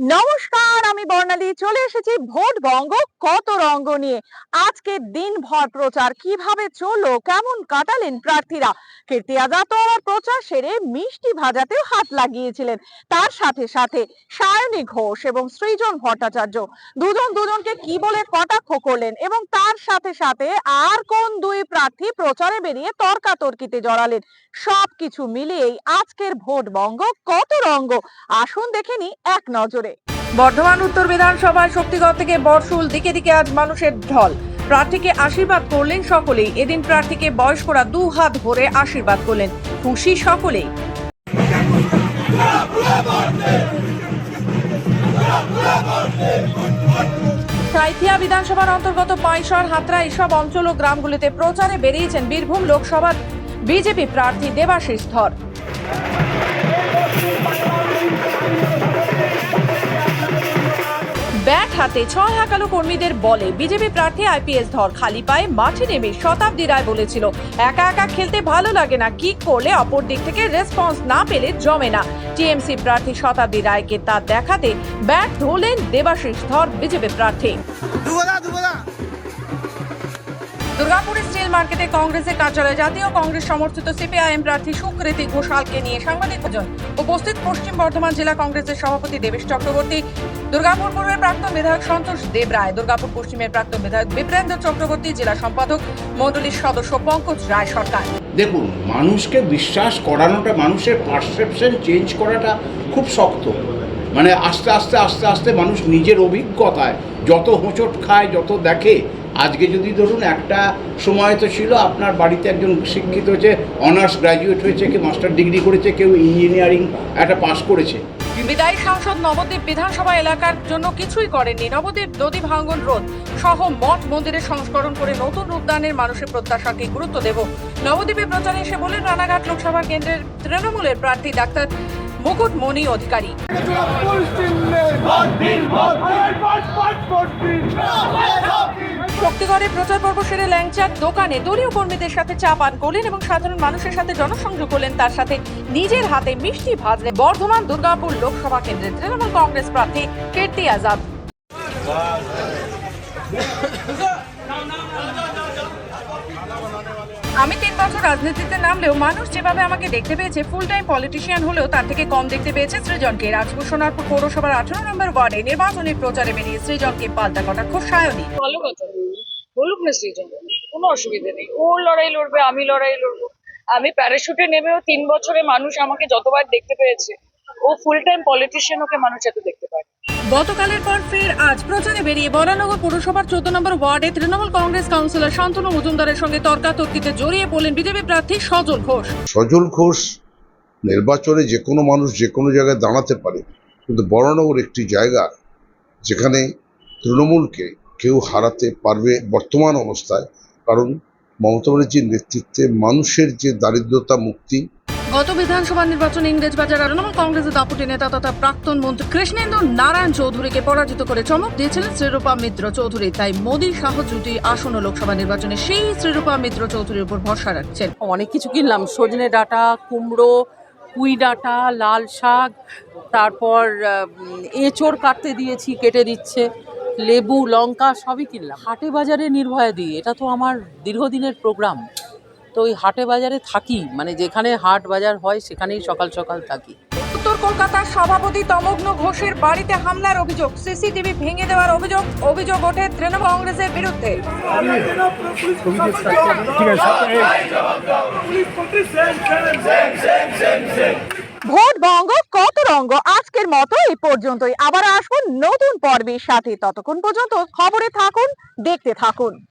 নমস্কার, আমি বর্ণালী চলে এসেছি ভোট বঙ্গ কত রঙ্গ নিয়ে। আজকে দিনভর প্রচার কিভাবে চললো, কেমন কাটালেন প্রার্থীরা। কীর্তি আজাদ তো আমার প্রচার সেরে মিষ্টি ভাজাতেও হাত লাগিয়েছিলেন। তার সাথে সাথে সায়নী ঘোষ এবং সৃজন ভট্টাচার্য দুজনকে কি বলে কটাক্ষ করলেন, এবং তার সাথে সাথে আর কোন দুই প্রার্থী প্রচারে বেরিয়ে তর্কাতর্কিতে জড়ালেন। সবকিছু মিলিয়েই আজকের ভোট বঙ্গ কত রঙ্গ, আসুন দেখে নি এক নজরে। বর্ধমান উত্তর বিধানসভায় শক্তিগড় থেকে বর্ষুল, দিকে দিকে আজ মানুষের ঢল। প্রার্থীকে আশীর্বাদ করলেন সকলেই। এদিন প্রার্থীকে বয়স্করা দু হাত ভরে আশীর্বাদ করলেন। খুশি সকলেই। সাঁইথিয়া বিধানসভার অন্তর্গত পাইসর, হাতরা এসব অঞ্চল ও গ্রামগুলিতে প্রচারে বেরিয়েছেন বীরভূম লোকসভার বিজেপি প্রার্থী দেবাশিস ধর। ব্যাট হাতে ছয় হাঁকালো কর্মীদের বলে বিজেপি প্রার্থী আইপিএস ধর খালি পায়ে মাঠে নেমে শতাব্দী রায় বলেছিল, একা একা খেলতে ভালো লাগে না, কিক করলে অপর দিক থেকে রেসপন্স না পেলে জমে না। টিএমসি প্রার্থী শতাব্দী রায়কে তা দেখাতে ব্যাট ধরলেন দেবাশিস ধর বিজেপি প্রার্থী। দুর্গাপুরের স্টিল মার্কেটে কংগ্রেসের কার্যালয়ে জাতীয় কংগ্রেস সমর্থিত সিপিআইএম প্রার্থী সুকৃতি ঘোষালকে নিয়ে সাংবাদিকজন উপস্থিত পশ্চিম বর্ধমান জেলা কংগ্রেসের সভাপতি দেবেশ চক্রবর্তী, দুর্গাপুর পূর্বের প্রাক্তন বিধায়ক সন্তোষ দেব রায়, দুর্গাপুর পশ্চিমের প্রাক্তন বিধায়ক বিপ্রেন্দ্র চক্রবর্তী, জেলা সম্পাদক মণ্ডলীর সদস্য পঙ্কজ রায় সরকার। দেখুন, মানুষকে বিশ্বাস করানোটা, মানুষের পারসেপশন চেঞ্জ করাটা খুব শক্ত। মানে আস্তে আস্তে আস্তে আস্তে মানুষ নিজের অভিজ্ঞতায় যত হোঁচট খায়, যত দেখে। আজকে যদি ধরুন, একটা সময় তো ছিল আপনার বাড়িতে একজন শিক্ষিত হয়েছে, অনার্স গ্র্যাজুয়েট হয়েছে, কেউ মাস্টার ডিগ্রি করেছে, কেউ ইঞ্জিনিয়ারিং একটা পাস করেছে। বিদায়ী সাংসদ নবদ্বীপ বিধানসভা এলাকার জন্য কিছুই করেননি। নবদ্বীপ নদী ভাঙন রোধ সহ মঠ মন্দিরের সংস্করণ করে নতুন রূপদানের মানুষের প্রত্যাশাকে গুরুত্ব দেব। নবদ্বীপে প্রচারে এসে বলেন রানাঘাট লোকসভা কেন্দ্রের তৃণমূলের প্রার্থী ডাক্তার মুকুটমণি অধিকারী। শক্তিগড়ে প্রচার পর্ব সেরে ল্যাংচার দোকানে দলীয় কর্মীদের সাথে চা পান করলেন এবং সাধারণ মানুষের সাথে জনসংযোগ করলেন। তার সাথে নিজের হাতে মিষ্টি ভাজলেন বর্ধমান দুর্গাপুর লোকসভা কেন্দ্রের তৃণমূল কংগ্রেস প্রার্থী কীর্তি আজাদ। আমি 3 বছর রাজনীতিতে নামলেও মানুষ যেভাবে আমাকে দেখতে পেয়েছে, ফুল টাইম পলিটিশিয়ান হলেও তার থেকে কম দেখতে পেয়েছে সৃজনকে। রাজপুর সোনারপুর পৌরসভার 18 নম্বর ওয়ার্ডে নির্বাচনী প্রচারে বেরিয়ে সৃজনকে পাল্টা কটাক্ষ সায়নী। ভালো কথা বলুক না সৃজন, কোনো অসুবিধা নেই। ও লড়াই লড়বে, আমি লড়াই লড়বো। আমি প্যারাশুটে নেমেও 3 বছরে মানুষ আমাকে যতবার দেখতে পেয়েছে, ও ফুল টাইম পলিটিশিয়ান, ওকে মানুষ এত দেখতে পায়। গতকালের পর ফের আজ প্রচারে বেরিয়ে বরানগর পৌরসভার 14 নম্বর ওয়ার্ডে তৃণমূল কংগ্রেস কাউন্সিলর শান্তনু মজুমদারের সঙ্গে তর্কাতর্কিতে জড়িয়ে পড়লেন বিজেপি প্রার্থী সজল ঘোষ। সজল ঘোষ নির্বাচনে যে কোনো মানুষ যে কোনো জায়গায় দাঁড়াতে পারে, কিন্তু বরানগর একটি জায়গা যেখানে তৃণমূলকে কেউ হারাতে পারবে বর্তমান অবস্থায়, কারণ মমতা ব্যানার্জির নেতৃত্বে মানুষের যে দারিদ্রতা মুক্তি। গত বিধানসভা নির্বাচনে ইংরেজবাজার তৃণমূল কংগ্রেসের দাপুটে নেতা তথা প্রাক্তন মন্ত্রী কৃষ্ণেন্দু নারায়ণ চৌধুরীকে পরাজিত করে চমক দিয়েছিলেন শ্রীরূপা মিত্র চৌধুরী। তাই মোদী শাহ জুটি আসন্ন লোকসভা নির্বাচনে সেই শ্রীরূপা মিত্র চৌধুরীর উপর ভরসা রাখছেন। অনেক কিছু কিনলাম, সজনে ডাঁটা, কুমড়ো, পুঁই ডাঁটা, লাল শাক, তারপর এঁচোড় কাটতে দিয়েছি, কেটে দিচ্ছে, লেবু, লঙ্কা সবই কিনলাম। হাটে বাজারে নির্ভয়া দিই, এটা তো আমার দীর্ঘদিনের প্রোগ্রাম। তো ওই হাটে বাজারে থাকি, মানে যেখানে হাট বাজার হয় সেখানেই সকাল সকাল থাকি। উত্তর কলকাতার সভাপতি তমগ্ন ঘোষের বাড়িতে হামলার অভিযোগ, সিসিটিভি ভেঙে দেওয়ার অভিযোগ ওঠে তৃণমূল কংগ্রেসের বিরুদ্ধে। ভোট বঙ্গ কত রঙ্গ আজকের মতো এই পর্যন্তই। আবার আসবো নতুন পর্বের সাথে। ততক্ষণ পর্যন্ত খবরে থাকুন, দেখতে থাকুন।